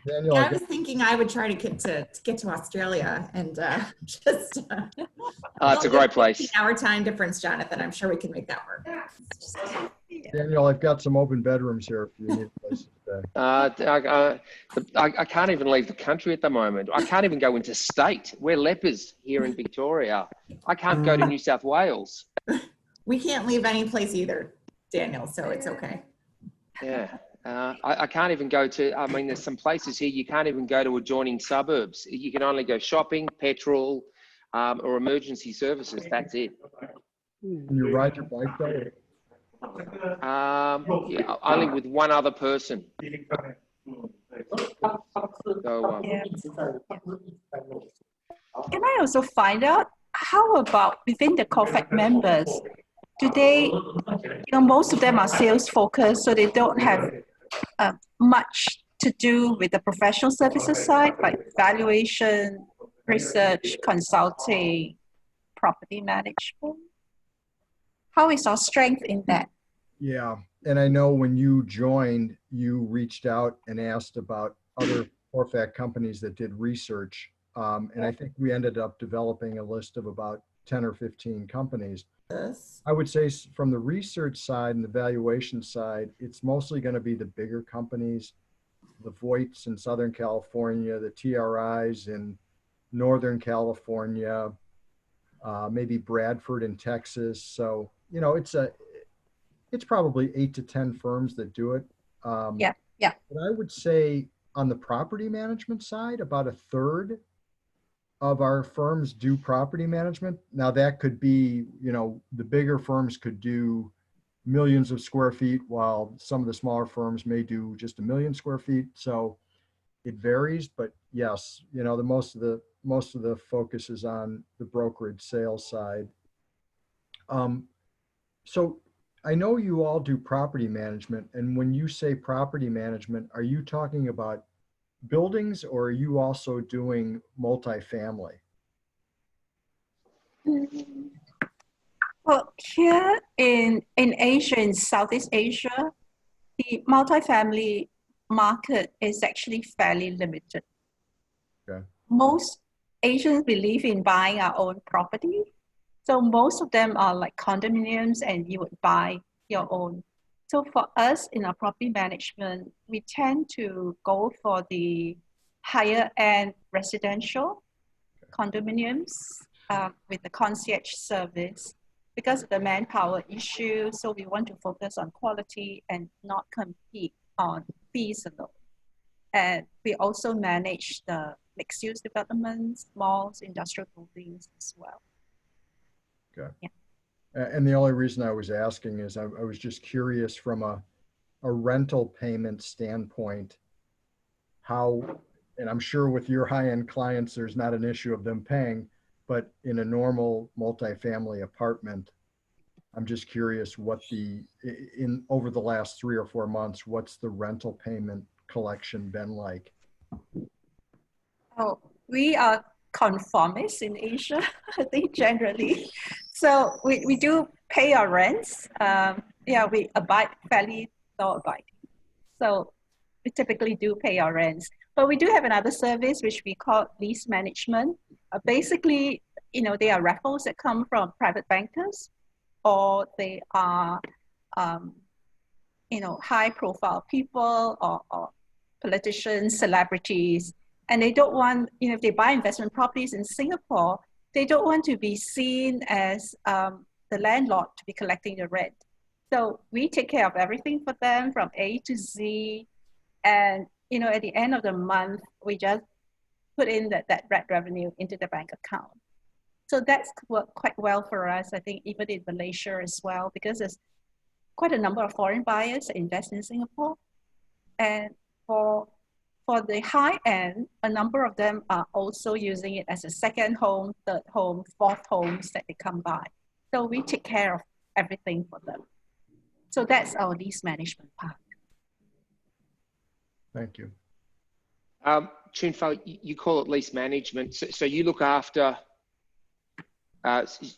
S1: Daniel.
S3: Yeah, I was thinking I would try to get to Australia and just.
S2: It's a great place.
S3: Our time difference, Jonathan. I'm sure we can make that work.
S1: Daniel, I've got some open bedrooms here if you need a place to stay.
S2: I can't even leave the country at the moment. I can't even go into state. We're lepers here in Victoria. I can't go to New South Wales.
S3: We can't leave any place either, Daniel, so it's okay.
S2: Yeah. I can't even go to, I mean, there's some places here you can't even go to adjoining suburbs. You can only go shopping, petrol, or emergency services. That's it.
S1: Can you ride your bike though?
S2: Yeah, only with one other person. So,
S4: Yeah. Can I also find out, how about within the Corfac members? Do they, most of them are sales focused, so they don't have much to do with the professional services side, like valuation, research, consulting, property management. How is our strength in that?
S1: Yeah, and I know when you joined, you reached out and asked about other Corfac companies that did research. And I think we ended up developing a list of about 10 or 15 companies.
S3: Yes.
S1: I would say from the research side and the valuation side, it's mostly going to be the bigger companies, the Voights in Southern California, the TRIs in Northern California, maybe Bradford in Texas. So, it's probably 8 to 10 firms that do it.
S4: Yeah.
S1: But I would say on the property management side, about a third of our firms do property management. Now that could be, the bigger firms could do millions of square feet, while some of the smaller firms may do just 1 million square feet. So it varies, but yes, the most of the focus is on the brokerage sales side. So I know you all do property management, and when you say property management, are you talking about buildings, or are you also doing multifamily?
S4: Well, here in Asia, in Southeast Asia, the multifamily market is actually fairly limited.
S1: Okay.
S4: Most Asians believe in buying our own property. So most of them are like condominiums, and you would buy your own. So for us in our property management, we tend to go for the higher end residential condominiums with the concierge service because of the manpower issue. So we want to focus on quality and not compete on fees alone. And we also manage the mixed-use developments, malls, industrial buildings as well.
S1: And the only reason I was asking is I was just curious from a rental payment standpoint, how, and I'm sure with your high-end clients, there's not an issue of them paying, but in a normal multifamily apartment, I'm just curious what over the last 3 or 4 months, what's the rental payment collection been like?
S4: Oh, we are conformists in Asia, I think generally. So we do pay our rents. Yeah, we abide fairly law-abiding. So we typically do pay our rents. But we do have another service which we call lease management. Basically, they are raffles that come from private bankers, or they are, high-profile people or politicians, celebrities, and they don't want, if they buy investment properties in Singapore, they don't want to be seen as the landlord to be collecting the rent. So we take care of everything for them from A to Z. And, at the end of the month, we just put in that rent revenue into the bank account. So that's worked quite well for us, I think, even in Malaysia as well, because there's quite a number of foreign buyers that invest in Singapore. And for the high end, a number of them are also using it as a second home, third home, fourth homes that they come by. So we take care of everything for them. So that's our lease management part.
S1: Thank you.
S2: Chun Fo, you call it lease management. So you look after,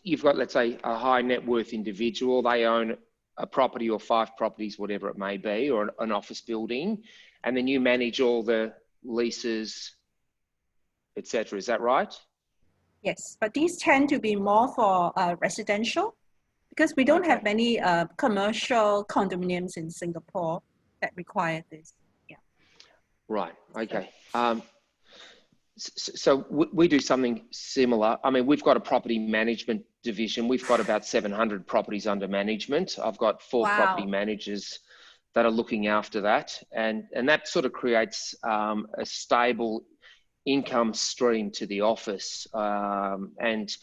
S2: you've got, let's say, a high net worth individual. They own a property or 5 properties, whatever it may be, or an office building, and then you manage all the leases, etc. Is that right?
S4: Yes, but these tend to be more for residential, because we don't have many commercial condominiums in Singapore that require this. Yeah.
S2: Right. Okay. So we do something similar. I mean, we've got a property management division. We've got about 700 properties under management. I've got 4 property managers that are looking after that. And that sort of creates a stable income stream to the office. And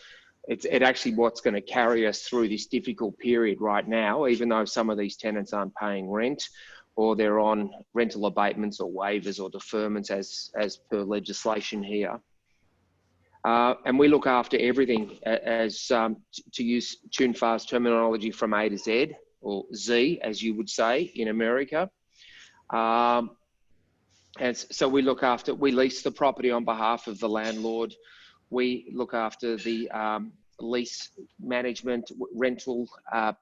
S2: it's actually what's going to carry us through this difficult period right now, even though some of these tenants aren't paying rent, or they're on rental abatements or waivers or deferments as per legislation here. And we look after everything, as to use Chun Fa's terminology, from A to Z, or Z, as you would say in America. And so we lease the property on behalf of the landlord. We look after the lease management, rental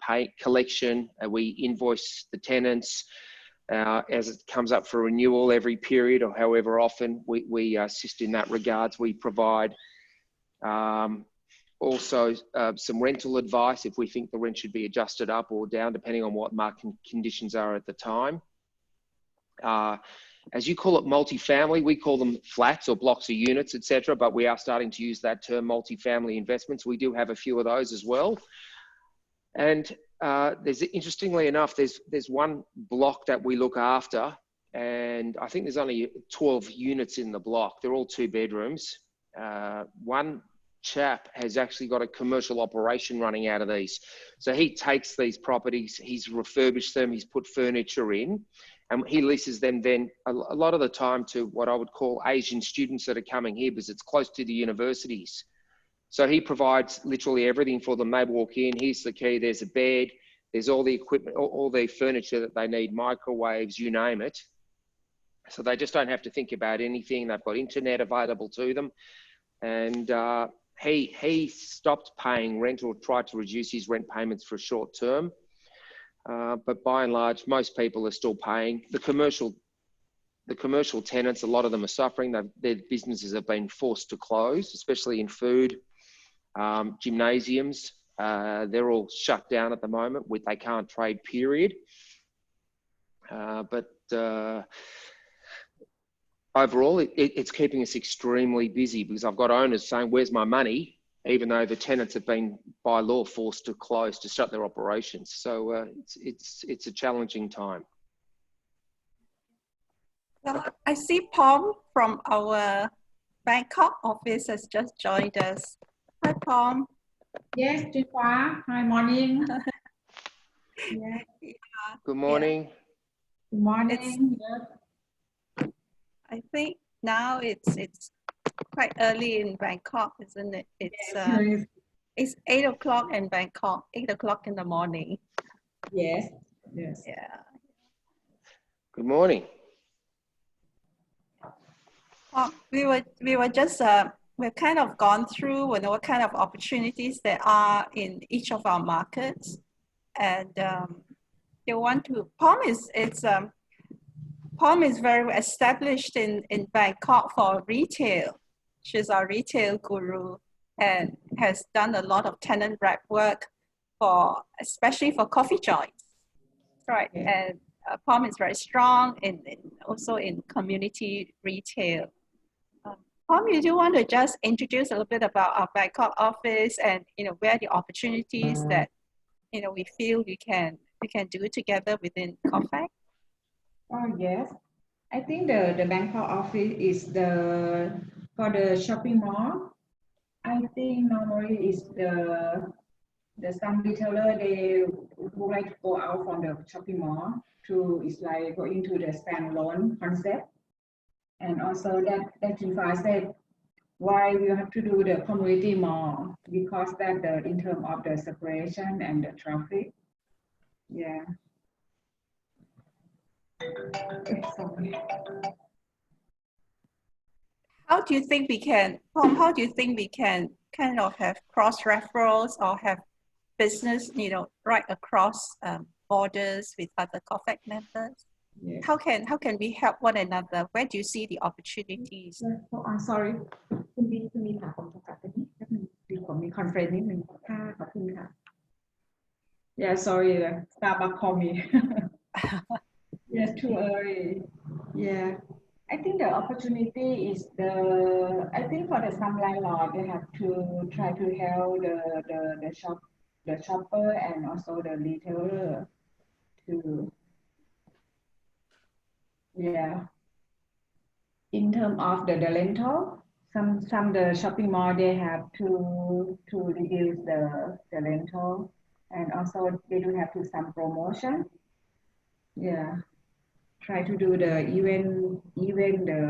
S2: pay collection. We invoice the tenants as it comes up for renewal every period, or however often. We assist in that regards. We provide also some rental advice if we think the rent should be adjusted up or down, depending on what market conditions are at the time. As you call it, multifamily, we call them flats or blocks of units, etc. But we are starting to use that term, multifamily investments. We do have a few of those as well. And interestingly enough, there's one block that we look after, and I think there's only 12 units in the block. They're all 2 bedrooms. One chap has actually got a commercial operation running out of these. So he takes these properties, he's refurbished them, he's put furniture in, and he leases them then a lot of the time to what I would call Asian students that are coming here, because it's close to the universities. So he provides literally everything for them. They walk in, here's the key, there's a bed, there's all the equipment, all the furniture that they need, microwaves, you name it. So they just don't have to think about anything. They've got internet available to them. And he stopped paying rent, or tried to reduce his rent payments for a short term. But by and large, most people are still paying. The commercial tenants, a lot of them are suffering. Their businesses have been forced to close, especially in food. Gymnasiums, they're all shut down at the moment. They can't trade, period. But overall, it's keeping us extremely busy, because I've got owners saying, where's my money? Even though the tenants have been, by law, forced to close, to shut their operations. So it's a challenging time.
S4: Well, I see Pom from our Bangkok office has just joined us. Hi, Pom.
S6: Yes, Jinhua. Hi, morning. Yeah,
S2: Good morning.
S6: good morning.
S4: I think now it's quite early in Bangkok, isn't it?
S6: Yes,
S4: It's 8 o'clock in Bangkok, 8 o'clock in the morning.
S6: yes, yes.
S4: Yeah.
S2: Good morning.
S4: We were just we've kind of gone through what kind of opportunities there are in each of our markets, and they want to. Pom is very well established in Bangkok for retail. She's our retail guru and has done a lot of tenant rep work especially for coffee joints. Right,
S6: Yeah.
S4: and Pom is very strong also in community retail. Pom, you do want to just introduce a little bit about our Bangkok office and where the opportunities that we feel we can do together within COFAC?
S6: Oh, yes. I think the Bangkok office is for the shopping mall. I think normally is some retailer, they would like to go out from the shopping mall it's like go into the standalone concept. And also that Jinhua said, why we have to do the community mall, because that in terms of the separation and the traffic. Yeah. Sorry.
S4: How do you think we can, Pom, how do you think we can kind of have cross referrals or have business, right across borders with other COFAC members?
S6: Yes.
S4: How can we help one another? Where do you see the opportunities?
S6: Oh, I'm sorry คุณบีถามผมโทรศัพท์ไปนิดนึงดีผมมีคอนเฟรนซ์นิดนึงค่ะขอบคุณค่ะ Yeah, sorry, Starbucks call me. Yes, too early. Yeah, I think the opportunity is I think for some landlord, they have to try to help the shopper and also the retailer to, yeah. In terms of the rental, some the shopping mall, they have to reduce the rental, and also they do have to some promotion. Yeah, try to do the the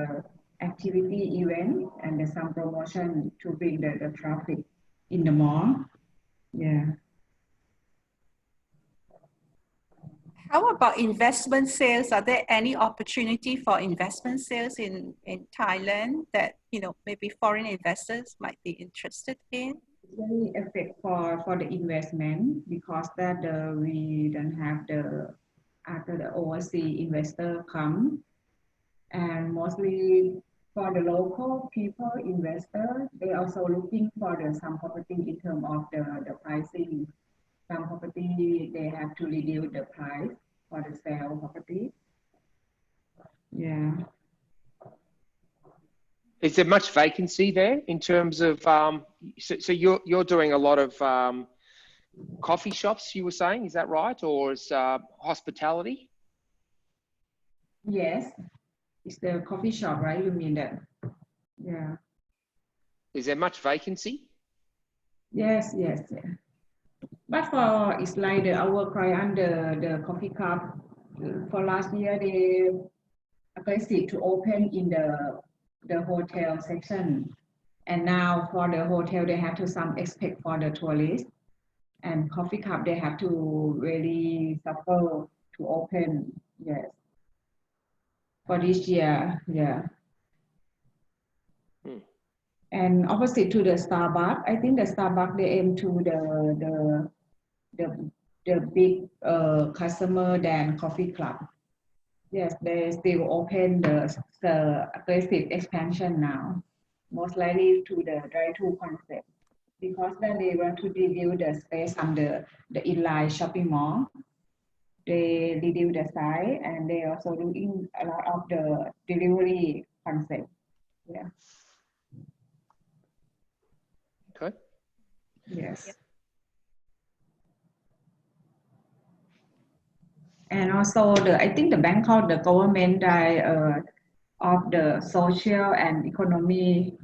S6: activity event and some promotion to bring the traffic in the mall. Yeah.
S4: How about investment sales? Are there any opportunity for investment sales in Thailand that maybe foreign investors might be interested in?
S6: Very effect for the investment, because that we don't have after the overseas investor come, and mostly for the local people investor, they also looking for some property in terms of the pricing. Some property they have to reduce the price for the sale property. Yeah.
S2: Is there much vacancy there in terms of, so you're doing a lot of coffee shops, you were saying, is that right? Or is hospitality?
S6: Yes, it's the coffee shop, right? You mean that? Yeah.
S2: Is there much vacancy?
S6: Yes. But for it's like our client, the coffee cup, for last year they aggressive to open in the hotel section, and now for the hotel they have to some expect for the tourists, and coffee cup they have to really suffer to open. Yes, for this year. Yeah. And opposite to the Starbucks, I think the Starbucks they aim to the big customer than coffee club. Yes, they still open the aggressive expansion now, most likely to the drive-thru concept, because then they want to reduce the space on the inline shopping mall. They reduce the size, and they also doing a lot of the delivery concept. Yeah.
S2: Okay.
S6: Yes. And also I think the Bangkok, the government of the social and economy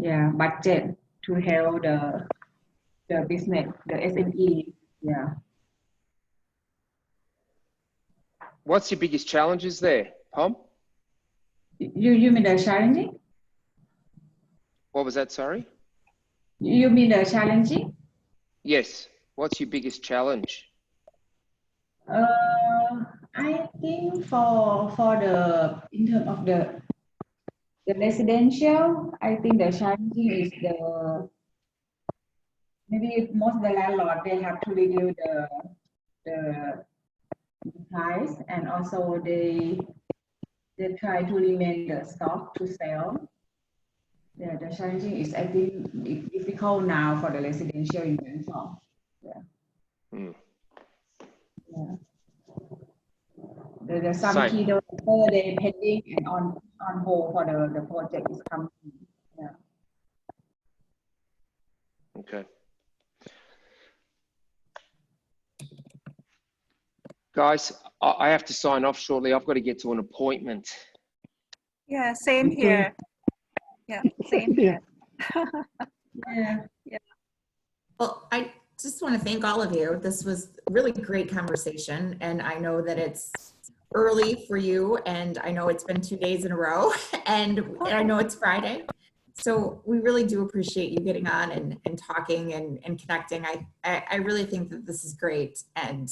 S6: yeah, budget to help the business, the SME. Yeah.
S2: What's your biggest challenges there, Tom?
S6: You mean the challenging?
S2: What was that, sorry?
S6: You mean the challenging?
S2: Yes. What's your biggest challenge?
S6: I think for the in terms of the residential, I think the challenging is maybe most of the landlord they have to review the price, and also they try to remain the stock to sell. Yeah, the challenging is I think difficult now for the residential in Bangkok. Yeah.
S2: Hmm.
S6: Yeah. There's some
S2: Same.
S6: key developer they pending and on hold for the project is coming. Yeah.
S2: Okay. Guys, I have to sign off shortly. I've got to get to an appointment.
S4: Yeah, same
S5: Okay.
S4: here. Yeah, same
S5: Yeah.
S4: here.
S6: Yeah.
S3: Well, I just want to thank all of you. This was a really great conversation, and I know that it's early for you, and I know it's been 2 days in a row, and I know it's Friday. So we really do appreciate you getting on and talking and connecting. I really think that this is great, and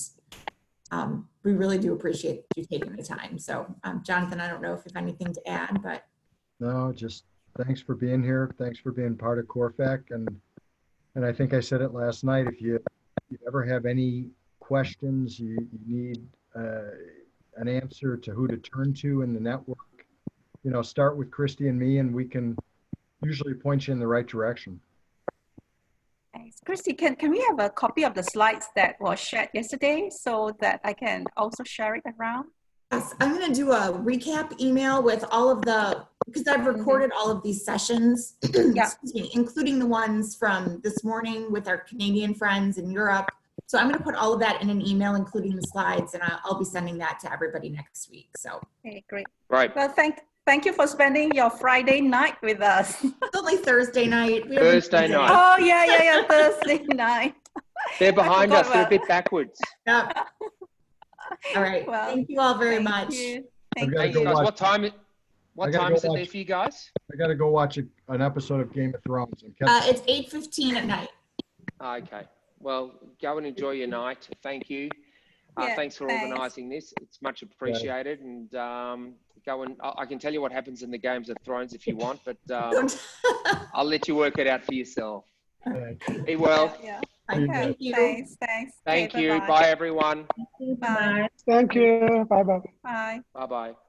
S3: we really do appreciate you taking the time. So Jonathan, I don't know if you have anything to add, but.
S1: No, just thanks for being here. Thanks for being part of Corfac. And I think I said it last night, if you ever have any questions, you need an answer to who to turn to in the network, start with Christy and me, and we can usually point you in the right direction.
S4: Thanks. Christy, can we have a copy of the slides that was shared yesterday so that I can also share it around?
S3: Yes, I'm going to do a recap email with all of because I've recorded all of these sessions,
S4: Yeah.
S3: excuse me, including the ones from this morning with our Canadian friends in Europe. So I'm going to put all of that in an email, including the slides, and I'll be sending that to everybody next week. So.
S4: Okay, great.
S2: Right.
S4: Well, thank you for spending your Friday night with us.
S3: It's only Thursday night. We
S2: Thursday night.
S4: Oh, yeah, Thursday night.
S2: They're behind us.
S4: forgot
S2: They're a
S4: about-
S2: bit backwards.
S3: Yep. All right.
S4: Well,
S3: thank you all very
S4: Thank
S3: much.
S4: you.
S1: I've
S4: Thank
S1: got to
S2: Thanks,
S1: go
S4: you.
S2: guys.
S1: watch.
S2: What time
S1: I gotta
S2: is
S1: go
S2: it there
S1: watch-
S2: for you guys?
S1: I got to go watch an episode of Game of Thrones. I'm catching
S3: It's 8:15 at night.
S2: Okay. Well, go and enjoy your night. Thank you.
S4: Yeah,
S2: Thanks for
S4: thanks.
S2: organising this. It's much appreciated. And go and I can tell you what happens in the Games of Thrones if you want, but I'll let you work it out for yourself. Be well.
S4: Yeah.
S1: Okay.
S3: Thank you.
S4: Thanks.
S2: Thank
S4: Okay,
S2: you.
S4: bye-bye.
S2: Bye, everyone.
S4: Bye.
S5: Thank you. Bye bye.
S4: Bye.
S2: Bye-bye.